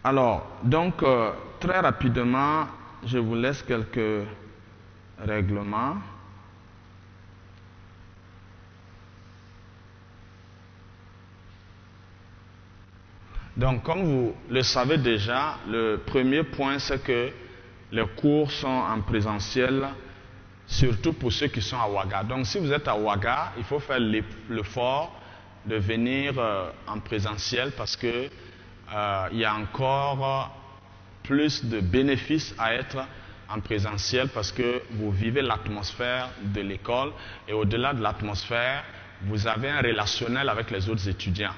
Alors, donc, très rapidement, je vous laisse quelques règlements. Donc, comme vous le savez déjà, le premier point, c'est que les cours sont en présentiel, surtout pour ceux qui sont à Ouaga. Donc, si vous êtes à Ouaga, il faut faire l'effort de venir en présentiel parce que il y a encore plus de bénéfices à être en présentiel parce que vous vivez l'atmosphère de l'école et au-delà de l'atmosphère, vous avez un relationnel avec les autres étudiants.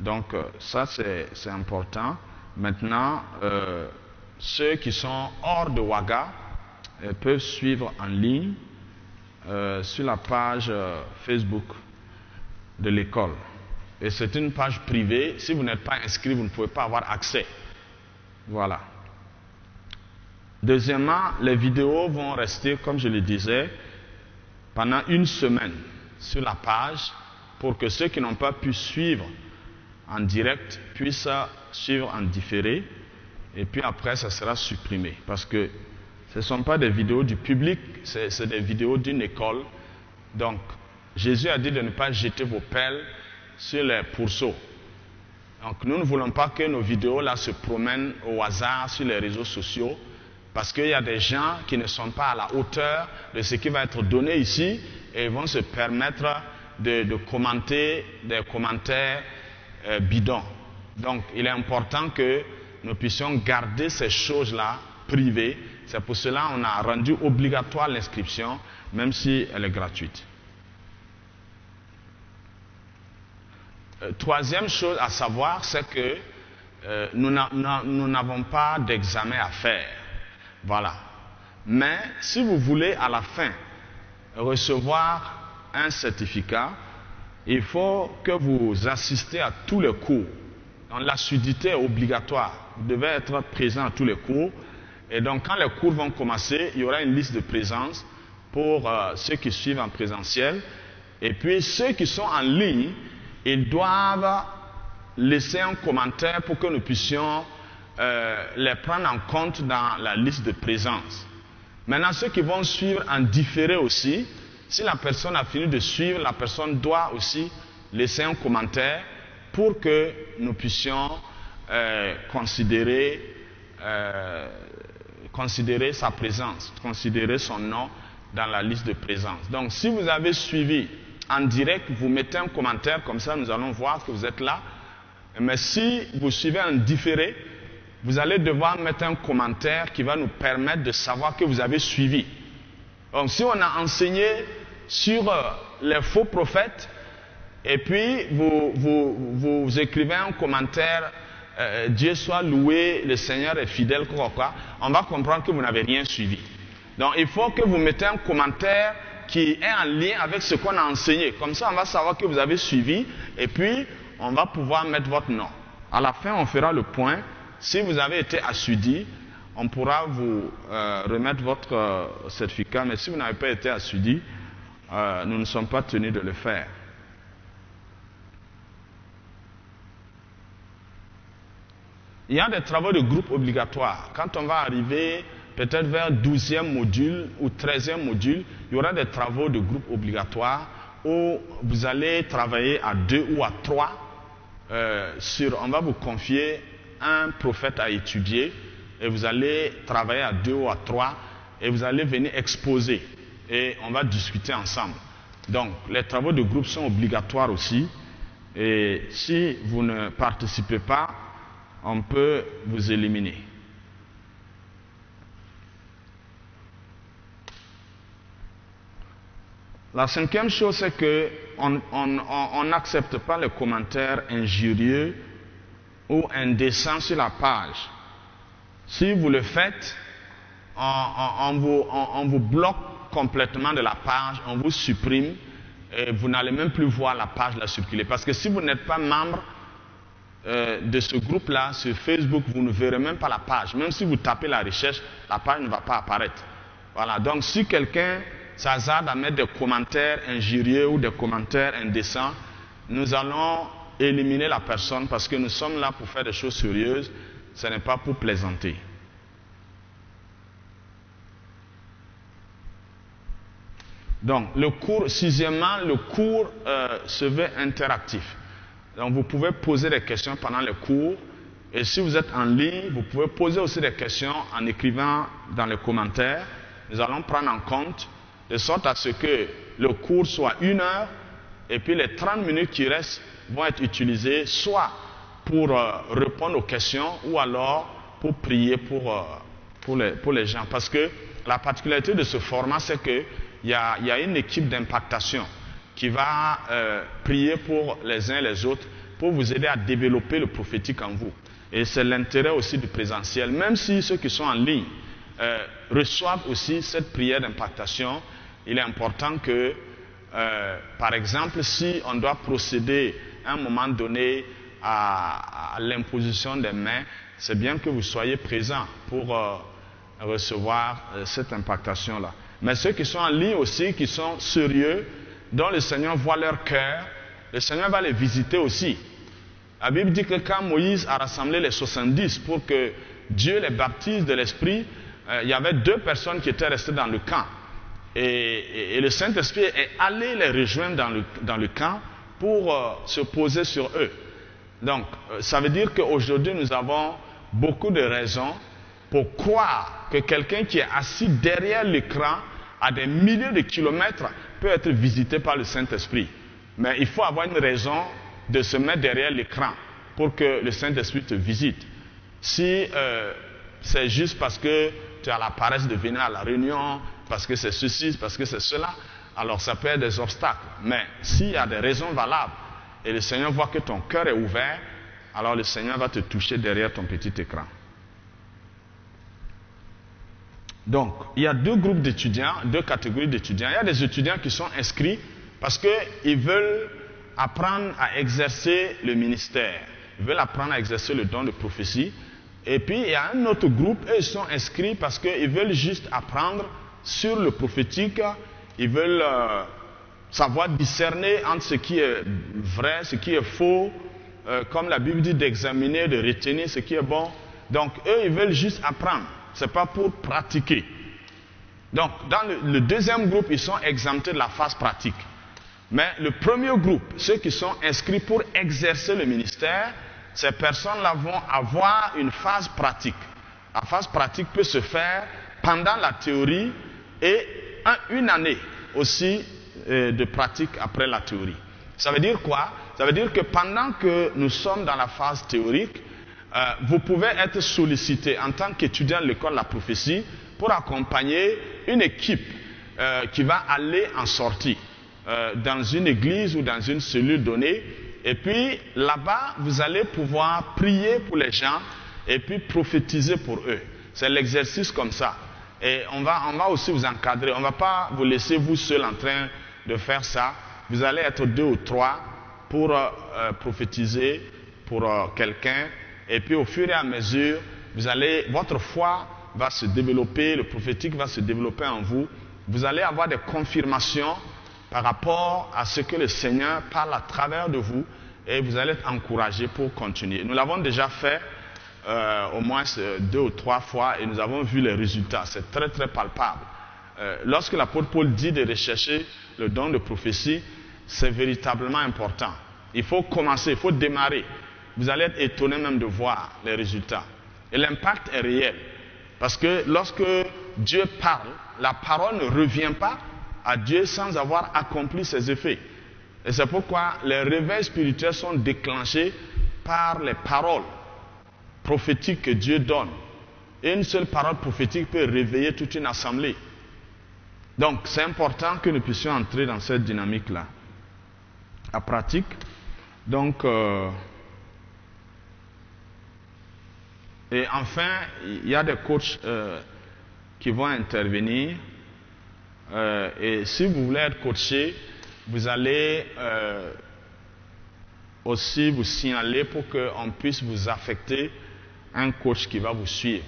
Donc ça c'est important. Maintenant, ceux qui sont hors de Ouaga peuvent suivre en ligne sur la page Facebook de l'école. Et c'est une page privée. Si vous n'êtes pas inscrit, vous ne pouvez pas avoir accès. Voilà. Deuxièmement, les vidéos vont rester, comme je le disais, pendant une semaine sur la page pour que ceux qui n'ont pas pu suivre en direct puissent suivre en différé. Et puis après, ça sera supprimé. Parce que ce ne sont pas des vidéos du public, c'est des vidéos d'une école. Donc, Jésus a dit de ne pas jeter vos pelles sur les pourceaux. Donc nous ne voulons pas que nos vidéos là se promènent au hasard sur les réseaux sociaux parce qu'il y a des gens qui ne sont pas à la hauteur de ce qui va être donné ici et ils vont se permettre de commenter des commentaires bidons. Donc il est important que nous puissions garder ces choses-là privées. C'est pour cela qu'on a rendu obligatoire l'inscription même si elle est gratuite. Troisième chose à savoir, c'est que nous n'avons pas d'examen à faire. Voilà. Mais si vous voulez à la fin recevoir un certificat, il faut que vous assistez à tous les cours. Donc l'assiduité est obligatoire. Vous devez être présent à tous les cours. Et donc quand les cours vont commencer, il y aura une liste de présence pour ceux qui suivent en présentiel. Et puis ceux qui sont en ligne, ils doivent laisser un commentaire pour que nous puissions les prendre en compte dans la liste de présence. Maintenant, ceux qui vont suivre en différé aussi, si la personne a fini de suivre, la personne doit aussi laisser un commentaire pour que nous puissions considérer sa présence, considérer son nom dans la liste de présence. Donc, si vous avez suivi en direct, vous mettez un commentaire, comme ça nous allons voir que vous êtes là. Mais si vous suivez en différé, vous allez devoir mettre un commentaire qui va nous permettre de savoir que vous avez suivi. Donc si on a enseigné sur les faux prophètes, et puis vous écrivez un commentaire, Dieu soit loué, le Seigneur est fidèle, quoi, on va comprendre que vous n'avez rien suivi. Donc il faut que vous mettez un commentaire qui est en lien avec ce qu'on a enseigné. Comme ça, on va savoir que vous avez suivi et puis on va pouvoir mettre votre nom. À la fin, on fera le point. Si vous avez été assidu, on pourra vous remettre votre certificat. Mais si vous n'avez pas été assidu, nous ne sommes pas tenus de le faire. Il y a des travaux de groupe obligatoires. Quand on va arriver peut-être vers 12e module ou 13e module, il y aura des travaux de groupe obligatoires où vous allez travailler à 2 ou à 3 on va vous confier un prophète à étudier et vous allez travailler à 2 ou à 3 et vous allez venir exposer et on va discuter ensemble. Donc les travaux de groupe sont obligatoires aussi et si vous ne participez pas, on peut vous éliminer. La cinquième chose, c'est qu'on n'accepte pas les commentaires injurieux ou indécents sur la page. Si vous le faites, on vous bloque complètement de la page, on vous supprime et vous n'allez même plus voir la page la circuler. Parce que si vous n'êtes pas membre de ce groupe-là sur Facebook, vous ne verrez même pas la page. Même si vous tapez la recherche, la page ne va pas apparaître. Voilà, donc si quelqu'un s'hasarde à mettre des commentaires injurieux ou des commentaires indécents, nous allons éliminer la personne parce que nous sommes là pour faire des choses sérieuses ce n'est pas pour plaisanter. Donc, sixièmement, le cours se veut interactif. Donc, vous pouvez poser des questions pendant le cours. Et si vous êtes en ligne, vous pouvez poser aussi des questions en écrivant dans les commentaires. Nous allons prendre en compte de sorte à ce que le cours soit 1 heure et puis les 30 minutes qui restent vont être utilisées soit pour répondre aux questions ou alors pour prier pour les gens. Parce que la particularité de ce format, c'est qu'il y a une équipe d'impactation qui va prier pour les uns et les autres pour vous aider à développer le prophétique en vous. Et c'est l'intérêt aussi du présentiel. Même si ceux qui sont en ligne reçoivent aussi cette prière d'impactation, il est important que, par exemple, si on doit procéder à un moment donné à l'imposition des mains, c'est bien que vous soyez présents pour recevoir cette impactation-là. Mais ceux qui sont en ligne aussi, qui sont sérieux, dont le Seigneur voit leur cœur, le Seigneur va les visiter aussi. La Bible dit que quand Moïse a rassemblé les 70 pour que Dieu les baptise de l'Esprit, il y avait 2 personnes qui étaient restées dans le camp. Et le Saint-Esprit est allé les rejoindre dans le camp pour se poser sur eux. Donc, ça veut dire qu'aujourd'hui, nous avons beaucoup de raisons pour croire que quelqu'un qui est assis derrière l'écran à des milliers de kilomètres peut être visité par le Saint-Esprit. Mais il faut avoir une raison de se mettre derrière l'écran pour que le Saint-Esprit te visite. Si c'est juste parce que tu as la paresse de venir à la réunion, parce que c'est ceci, parce que c'est cela, alors ça peut être des obstacles. Mais s'il y a des raisons valables et le Seigneur voit que ton cœur est ouvert, alors le Seigneur va te toucher derrière ton petit écran. Donc, il y a 2 groupes d'étudiants, 2 catégories d'étudiants. Il y a des étudiants qui sont inscrits parce qu'ils veulent apprendre à exercer le ministère. Ils veulent apprendre à exercer le don de prophétie. Et puis, il y a un autre groupe, eux, ils sont inscrits parce qu'ils veulent juste apprendre sur le prophétique. Ils veulent savoir discerner entre ce qui est vrai, ce qui est faux. Comme la Bible dit, d'examiner, de retenir ce qui est bon. Donc, eux, ils veulent juste apprendre. Ce n'est pas pour pratiquer. Donc, dans le deuxième groupe, ils sont exemptés de la phase pratique. Mais le premier groupe, ceux qui sont inscrits pour exercer le ministère, ces personnes-là vont avoir une phase pratique. La phase pratique peut se faire pendant la théorie et 1 année aussi de pratique après la théorie. Ça veut dire quoi? Ça veut dire que pendant que nous sommes dans la phase théorique, vous pouvez être sollicité en tant qu'étudiant de l'école de la prophétie pour accompagner une équipe qui va aller en sortie dans une église ou dans une cellule donnée. Et puis là-bas, vous allez pouvoir prier pour les gens et puis prophétiser pour eux. C'est l'exercice comme ça. Et on va aussi vous encadrer. On ne va pas vous laisser vous seul en train de faire ça. Vous allez être 2 ou 3 pour prophétiser pour quelqu'un. Et puis au fur et à mesure, votre foi va se développer, le prophétique va se développer en vous. Vous allez avoir des confirmations par rapport à ce que le Seigneur parle à travers de vous et vous allez être encouragé pour continuer. Nous l'avons déjà fait au moins 2 ou 3 fois et nous avons vu les résultats. C'est très très palpable. Lorsque l'apôtre Paul dit de rechercher le don de prophétie, c'est véritablement important. Il faut commencer, il faut démarrer. Vous allez être étonné même de voir les résultats. Et l'impact est réel. Parce que lorsque Dieu parle, la parole ne revient pas à Dieu sans avoir accompli ses effets. Et c'est pourquoi les réveils spirituels sont déclenchés par les paroles prophétiques que Dieu donne. Et une seule parole prophétique peut réveiller toute une assemblée. Donc c'est important que nous puissions entrer dans cette dynamique-là. La pratique. Donc, et enfin, il y a des coachs qui vont intervenir. Et si vous voulez être coaché, vous allez aussi vous signaler pour qu'on puisse vous affecter un coach qui va vous suivre.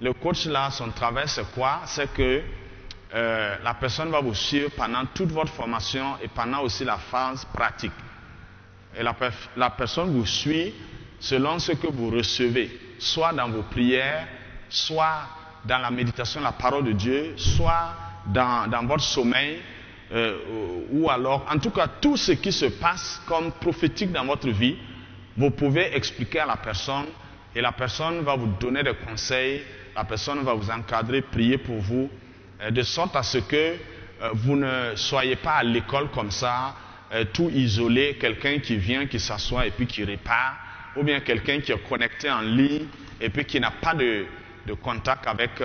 Le coach là, son travail c'est quoi? C'est que la personne va vous suivre pendant toute votre formation et pendant aussi la phase pratique. Et la personne vous suit selon ce que vous recevez, soit dans vos prières, soit dans la méditation de la parole de Dieu, soit dans votre sommeil, ou alors, en tout cas, tout ce qui se passe comme prophétique dans votre vie, vous pouvez expliquer à la personne et la personne va vous donner des conseils, la personne va vous encadrer, prier pour vous, de sorte à ce que vous ne soyez pas à l'école comme ça, tout isolé, quelqu'un qui vient, qui s'assoit et puis qui repart, ou bien quelqu'un qui est connecté en ligne et puis qui n'a pas de contact avec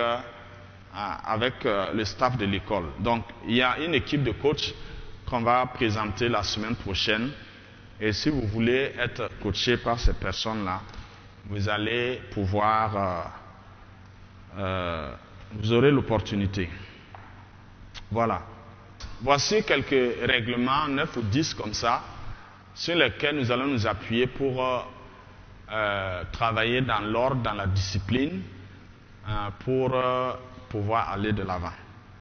le staff de l'école. Donc, il y a une équipe de coachs qu'on va présenter la semaine prochaine. Et si vous voulez être coaché par ces personnes-là, vous allez pouvoir, vous aurez l'opportunité. Voilà. Voici quelques règlements, 9 ou 10 comme ça, sur lesquels nous allons nous appuyer pour travailler dans l'ordre, dans la discipline, pour pouvoir aller de l'avant.